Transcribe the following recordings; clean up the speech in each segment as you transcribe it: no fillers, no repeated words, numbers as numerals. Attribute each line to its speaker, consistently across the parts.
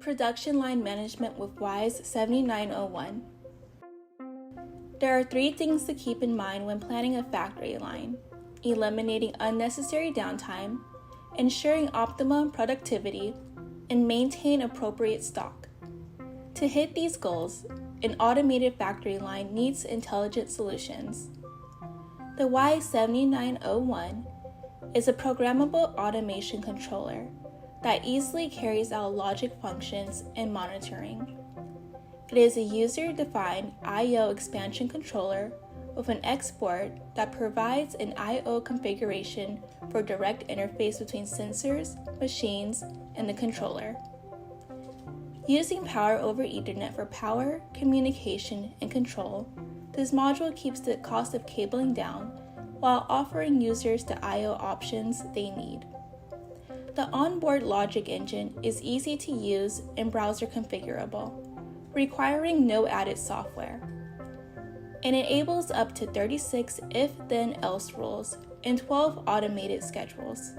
Speaker 1: Production line management with WISE-7901. There are 3 things to keep in mind when planning a factory line: eliminating unnecessary downtime, ensuring optimum productivity, and maintain appropriate stock. To hit these goals, an automated factory line needs intelligent solutions. The WISE-7901 is a programmable automation controller that easily carries out logic functions and monitoring. It is a user-defined I/O expansion controller with an export that provides an I/O configuration for direct interface between sensors, machines, and the controller. Using Power over Ethernet for power, communication, and control, this module keeps the cost of cabling down while offering users the I/O options they need. The onboard logic engine is easy to use and browser configurable, requiring no added software. It enables up to 36 If-Then Else rules and 12 automated schedules.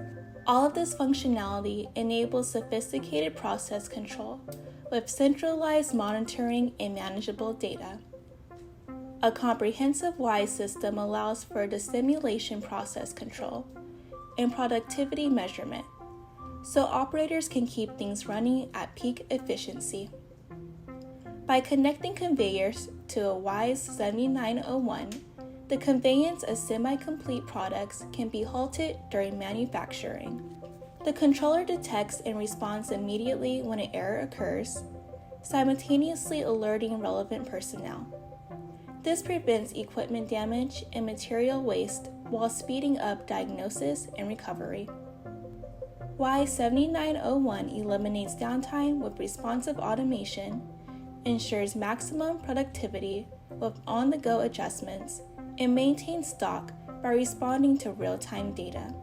Speaker 1: All of this functionality enables sophisticated process control with centralized monitoring and manageable data. A comprehensive WISE system allows for the simulation process control and productivity measurement, so operators can keep things running at peak efficiency. By connecting conveyors to a WISE-7901, the conveyance of semi-complete products can be halted during manufacturing. The controller detects and responds immediately when an error occurs, simultaneously alerting relevant personnel. This prevents equipment damage and material waste while speeding up diagnosis and recovery. WISE-7901 eliminates downtime with responsive automation, ensures maximum productivity with on-the-go adjustments, and maintains stock by responding to real-time data.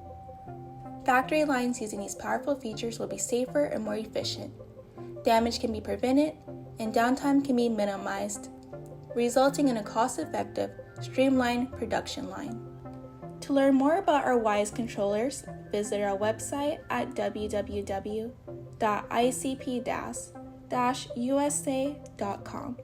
Speaker 1: Factory lines using these powerful features will be safer and more efficient. Damage can be prevented, and downtime can be minimized, resulting in a cost-effective, streamlined production line. To learn more about our WISE controllers, visit our website at www.icp DAS USA.com.